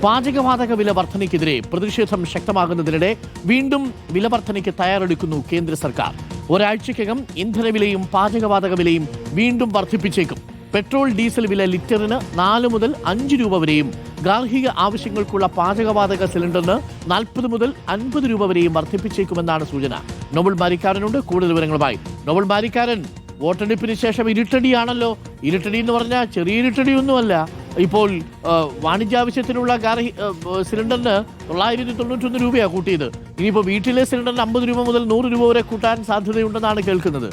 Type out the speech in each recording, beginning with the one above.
പാചകവാതക വില വർധനയ്ക്കെതിരെ പ്രതിഷേധം ശക്തമാകുന്നതിനിടെ വീണ്ടും വില വർധനയ്ക്ക് തയ്യാറെടുക്കുന്നു കേന്ദ്ര സർക്കാർ. ഒരാഴ്ചയ്ക്കകം ഇന്ധനവിലയും പാചകവാതക വിലയും വീണ്ടും വർദ്ധിപ്പിച്ചേക്കും. പെട്രോൾ ഡീസൽ വില ലിറ്ററിന് 4 മുതൽ 5 രൂപ വരെയും ഗാർഹിക ആവശ്യങ്ങൾക്കുള്ള പാചകവാതക സിലിണ്ടറിന് 40 മുതൽ 50 രൂപ വരെയും വർദ്ധിപ്പിച്ചേക്കുമെന്നാണ് സൂചന. നോബൽ മാരിക്കാരനുണ്ട് കൂടുതൽ വിവരങ്ങളുമായി. നോബൽ മാരിക്കാരൻ, വോട്ടെടുപ്പിന് ശേഷം ഇരുട്ടടിയാണല്ലോ. ഇരുട്ടടി എന്ന് പറഞ്ഞാൽ ചെറിയ ഇരുട്ടടിയൊന്നുമല്ല. ഇപ്പോൾ വാണിജ്യാവശ്യത്തിനുള്ള സിലിണ്ടറിന് 991 രൂപയാണ് കൂട്ടിയത്. ഇനിയിപ്പോൾ വീട്ടിലെ സിലിണ്ടറിന് 50 രൂപ മുതൽ 100 രൂപ വരെ കൂട്ടാൻ സാധ്യതയുണ്ടെന്നാണ് കേൾക്കുന്നത്.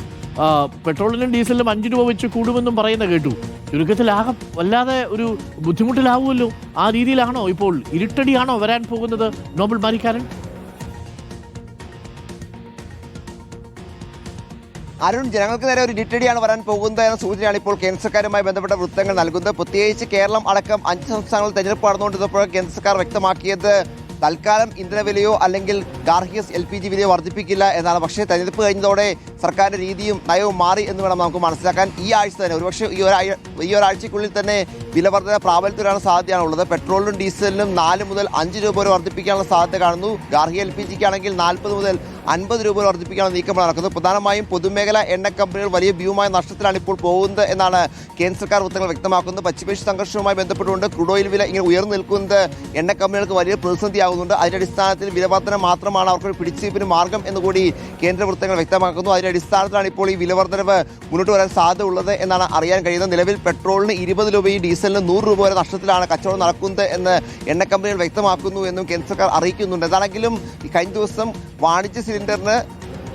പെട്രോളിനും ഡീസലിനും 5 രൂപ വെച്ച് കൂടുമെന്നും പറയുന്ന കേട്ടു. ചുരുക്കത്തിൽ ആകെ വല്ലാതെ ഒരു ബുദ്ധിമുട്ടിലാവുമല്ലോ. ആ രീതിയിലാണോ ഇപ്പോൾ ഇരുട്ടടിയാണോ വരാൻ പോകുന്നത് നോബൽ മാരിക്കാരൻ? അരുൺ, ജനങ്ങൾക്ക് നേരെ ഒരു ഇരുട്ടടിയാണ് വരാൻ പോകുന്നത് എന്ന സൂചനയാണ് ഇപ്പോൾ കേന്ദ്ര സർക്കാരുമായി ബന്ധപ്പെട്ട വൃത്തങ്ങൾ നൽകുന്നത്. പ്രത്യേകിച്ച് കേരളം അടക്കം 5 സംസ്ഥാനങ്ങളിൽ തെരഞ്ഞെടുപ്പ് നടന്നുകൊണ്ടിരുന്നപ്പോൾ കേന്ദ്ര സർക്കാർ വ്യക്തമാക്കിയത് തൽക്കാലം ഇന്ധനവിലയോ അല്ലെങ്കിൽ ഗാർഹിക LPG വിലയോ വർദ്ധിപ്പിക്കില്ല എന്നാണ്. പക്ഷേ തെരഞ്ഞെടുപ്പ് കഴിഞ്ഞതോടെ സർക്കാരിന്റെ രീതിയും നയവും മാറി എന്ന് വേണം നമുക്ക് മനസ്സിലാക്കാൻ. ഈ ആഴ്ച തന്നെ, ഒരുപക്ഷെ ഈ ഒരാഴ്ചക്കുള്ളിൽ തന്നെ വില വർധന പ്രാബല്യത്തിലാണ് സാധ്യതയാണുള്ളത്. പെട്രോളിനും ഡീസലിനും 4 മുതൽ 5 രൂപ വരെ വർദ്ധിപ്പിക്കാനുള്ള സാധ്യത കാണുന്നു. ഗാർഹിക LPGക്ക് ആണെങ്കിൽ 40 മുതൽ 50 രൂപ വർദ്ധിപ്പിക്കാനുള്ള നീക്കമാണ് നടക്കുന്നത്. പ്രധാനമായും പൊതുമേഖല എണ്ണ കമ്പനികൾ വലിയ ഭീമമായ നഷ്ടത്തിലാണ് ഇപ്പോൾ പോകുന്നത് എന്നാണ് കേന്ദ്ര സർക്കാർ വൃത്തങ്ങൾ വ്യക്തമാക്കുന്നത്. പശ്ചിമേഷ്യ സംഘർഷവുമായി ബന്ധപ്പെട്ടുകൊണ്ട് ക്രൂഡ് ഓയിൽ വില ഇങ്ങനെ ഉയർന്നു നിൽക്കുന്നത് എണ്ണ കമ്പനികൾക്ക് വലിയ പ്രതിസന്ധിയാകുന്നുണ്ട്. അതിന്റെ അടിസ്ഥാനത്തിൽ വില വർധന മാത്രമാണ് അവർക്ക് പിടിച്ചുനിൽപ്പിന് മാർഗം എന്നുകൂടി കേന്ദ്ര വൃത്തങ്ങൾ വ്യക്തമാക്കുന്നു. അതിന്റെ അടിസ്ഥാനത്തിലാണ് ഇപ്പോൾ ഈ വില വർധനവ് മുന്നോട്ട് വരാൻ സാധ്യത ഉള്ളത് എന്നാണ് അറിയാൻ കഴിയുന്നത്. നിലവിൽ പെട്രോളിന് 20 രൂപയും ഡീസലിന് 100 രൂപ വരെ നഷ്ടത്തിലാണ് കച്ചവടം നടക്കുന്നത് എന്ന് എണ്ണ കമ്പനികൾ വ്യക്തമാക്കുന്നു എന്നും കേന്ദ്ര സർക്കാർ അറിയിക്കുന്നുണ്ട്. എന്താണെങ്കിലും കഴിഞ്ഞ ദിവസം വാണിജ്യ സിലിണ്ടറിന്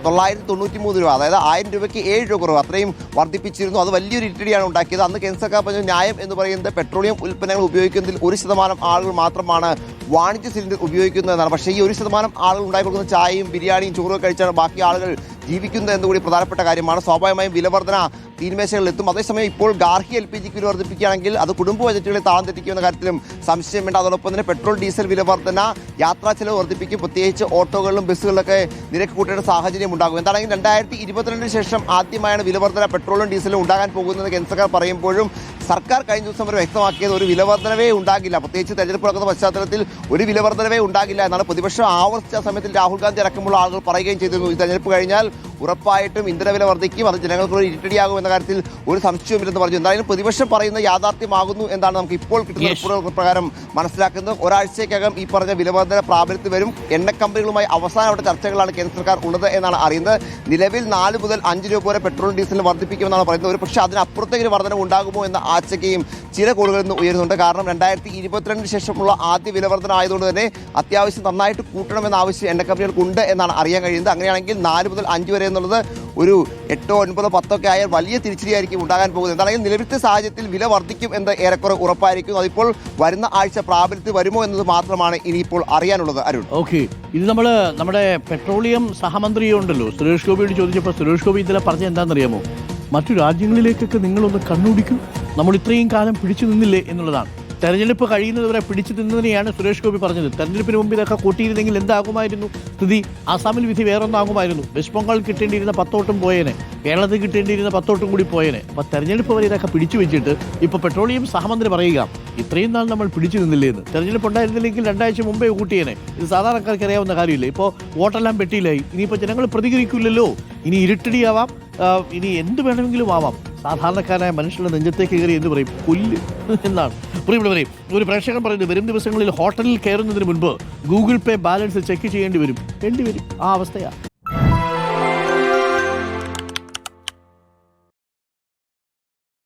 993 രൂപ, അതായത് 1000 രൂപയ്ക്ക് 7 രൂപ കുറവ്, അത്രയും വർദ്ധിപ്പിച്ചിരുന്നു. അത് വലിയൊരു ഇരുട്ടടിയാണ് ഉണ്ടാക്കിയത്. അന്ന് കേന്ദ്ര സർക്കാർ പറഞ്ഞ ന്യായം എന്ന് പറയുന്നത് പെട്രോളിയം ഉൽപ്പന്നങ്ങൾ ഉപയോഗിക്കുന്നതിൽ 1% ആളുകൾ മാത്രമാണ് വാണിജ്യ സിലിണ്ടർ ഉപയോഗിക്കുന്നത് എന്നാണ്. പക്ഷേ ഈ 1% ആളുകൾ ഉണ്ടാക്കി കൊടുക്കുന്ന ചായയും ബിരിയാണിയും ചോറും കഴിച്ചാണ് ബാക്കി ആളുകൾ ജീവിക്കുന്നത് എന്നുകൂടി പ്രധാനപ്പെട്ട കാര്യമാണ്. സ്വാഭാവികമായും വിലവർധന തീരുമാനങ്ങളിൽ എത്തും. അതേസമയം ഇപ്പോൾ ഗാർഹിക LPGക്ക് വില വർദ്ധിപ്പിക്കുകയാണെങ്കിൽ അത് കുടുംബ ബജറ്റുകളെ താളം തെറ്റിക്കുമെന്ന കാര്യത്തിലും സംശയം വേണ്ട. അതോടൊപ്പം തന്നെ പെട്രോൾ ഡീസൽ വില വർധന യാത്രാ ചെലവ് വർദ്ധിപ്പിക്കും. പ്രത്യേകിച്ച് ഓട്ടോകളിലും ബസ്സുകളിലൊക്കെ നിരക്ക് കൂട്ടേണ്ട സാഹചര്യം ഉണ്ടാകും. എന്താണെങ്കിലും 2022 ശേഷം ആദ്യമായാണ് വില വർധന പെട്രോളും ഡീസലും ഉണ്ടാകാൻ പോകുന്നത് കേന്ദ്ര സർക്കാർ പറയുമ്പോഴും സർക്കാർ കഴിഞ്ഞ ദിവസം വരെ വ്യക്തമാക്കിയത് ഒരു വിലവർധനവേ ഉണ്ടാകില്ല. പ്രത്യേകിച്ച് തെരഞ്ഞെടുപ്പ് നടക്കുന്ന പശ്ചാത്തലത്തിൽ ഒരു വിലവർധനവേ ഉണ്ടാകില്ല എന്നാണ് പ്രതിപക്ഷം ആവർത്തിച്ച സമയത്തിൽ രാഹുൽ ഗാന്ധി അടക്കമുള്ള ആളുകൾ പറയുകയും ചെയ്തിരുന്നു. ഈ തെരഞ്ഞെടുപ്പ് കഴിഞ്ഞാൽ ഉറപ്പായിട്ടും ഇന്ധനവില വർദ്ധിക്കും, അത് ജനങ്ങൾക്കൊരു ഇരുട്ടടിയാകും എന്ന കാര്യത്തിൽ ഒരു സംശയവുമില്ലെന്ന് പറഞ്ഞു. എന്തായാലും പ്രതിപക്ഷം പറയുന്ന യാഥാർത്ഥ്യമാകുന്നു എന്നാണ് നമുക്ക് ഇപ്പോൾ കിട്ടുന്ന റിപ്പോർട്ടുകൾ പ്രകാരം മനസ്സിലാക്കുന്നത്. ഒരാഴ്ചയ്ക്കകം ഈ പറഞ്ഞ വിലവർധന പ്രാബല്യത്തിൽ വരും. എണ്ണ കമ്പനികളുമായി അവസാനവട്ട ചർച്ചകളാണ് കേന്ദ്ര സർക്കാർ ഉള്ളത് എന്നാണ് അറിയുന്നത്. നിലവിൽ 4 മുതൽ 5 രൂപ വരെ പെട്രോൾ ഡീസലിന് വർദ്ധിപ്പിക്കുമെന്നാണ് പറയുന്നത്. ഒരു പക്ഷേ അതിനപ്പുറത്തേക്ക് വർധന ഉണ്ടാകുമോ എന്ന ആശങ്കയും ചില കോളുകളിൽ നിന്ന് ഉയരുന്നുണ്ട്. കാരണം 2022 ശേഷമുള്ള ആദ്യ വിലവർധന ആയതുകൊണ്ട് തന്നെ അത്യാവശ്യം നന്നായിട്ട് കൂട്ടണമെന്ന ആവശ്യം എണ്ണ കമ്പനികൾക്കുണ്ട് എന്നാണ് അറിയാൻ കഴിയുന്നത്. അങ്ങനെയാണെങ്കിൽ 4 മുതൽ 5 വരെ എന്നുള്ളത് ഒരു 8, 9, 10 ഒക്കെ ആയാൽ വലിയ തിരിച്ചടിയായിരിക്കും ഉണ്ടാകാൻ പോകുന്നത്. എന്താണെങ്കിൽ നിലവിലത്തെ സാഹചര്യത്തിൽ വില വർദ്ധിക്കും എന്ന് ഏറെക്കുറെ ഉറപ്പായിരിക്കും. അതിപ്പോൾ വരുന്ന ആഴ്ച പ്രാബല്യത്തിൽ വരുമോ എന്നത് മാത്രമാണ് ഇനിയിപ്പോൾ അറിയാനുള്ളത്. അരുൺ, ഓക്കെ, ഇത് നമ്മുടെ പെട്രോളിയം സഹമന്ത്രിയുണ്ടല്ലോ സുരേഷ് ഗോപിയോട് ചോദിച്ചപ്പോൾ സുരേഷ് ഗോപി ഇതിലെ പറഞ്ഞ എന്താണെന്നറിയാമോ? മറ്റു രാജ്യങ്ങളിലേക്കൊക്കെ നിങ്ങളൊന്ന് കണ്ണോടിക്കും, നമ്മൾ ഇത്രയും കാലം പിടിച്ചു നിന്നില്ലേ എന്നുള്ളതാണ്. തെരഞ്ഞെടുപ്പ് കഴിയുന്നതുവരെ പിടിച്ചു നിന്നതിനെയാണ് സുരേഷ് ഗോപി പറഞ്ഞത്. തെരഞ്ഞെടുപ്പിന് മുമ്പ് ഇതൊക്കെ കൂട്ടിയിരുന്നെങ്കിൽ എന്താകുമായിരുന്നു സ്ഥിതി? ആസാമിൽ വിധി വേറൊന്നാകുമായിരുന്നു. വെസ്റ്റ് ബംഗാൾ കിട്ടേണ്ടിയിരുന്ന 10 വോട്ടും പോയേനെ, കേരളത്തിൽ കിട്ടേണ്ടിയിരുന്ന 10 വോട്ടും കൂടി പോയേനെ. അപ്പോൾ തെരഞ്ഞെടുപ്പ് വരെ ഇതൊക്കെ പിടിച്ചു വെച്ചിട്ട് ഇപ്പോൾ പെട്രോളിയം സഹമന്ത്രി പറയുക ഇത്രയും നാൾ നമ്മൾ പിടിച്ചു നിന്നില്ലേ എന്ന്. തെരഞ്ഞെടുപ്പ് ഉണ്ടായിരുന്നില്ലെങ്കിൽ 2 ആഴ്ച മുമ്പേ കൂട്ടിയേനെ. ഇത് സാധാരണക്കാർക്ക് അറിയാവുന്ന കാര്യമില്ല. ഇപ്പോൾ വോട്ടെല്ലാം പെട്ടിയിലായി. ഇനിയിപ്പോൾ ജനങ്ങൾ പ്രതികരിക്കില്ലല്ലോ. ഇനി ഇരുട്ടടിയാവാം, ഇനി എന്ത് വേണമെങ്കിലും ആവാം. സാധാരണക്കാരായ മനുഷ്യരുടെ നെഞ്ചത്തേക്ക് കയറി എന്ന് പറയും, കൊല്ല് എന്നാണ്. പറയും ഒരു പ്രേക്ഷകൻ പറയുന്നത് വരും ദിവസങ്ങളിൽ ഹോട്ടലിൽ കയറുന്നതിന് മുൻപ് ഗൂഗിൾ പേ ബാലൻസ് ചെക്ക് ചെയ്യേണ്ടി വരും. ആ അവസ്ഥയാണ്.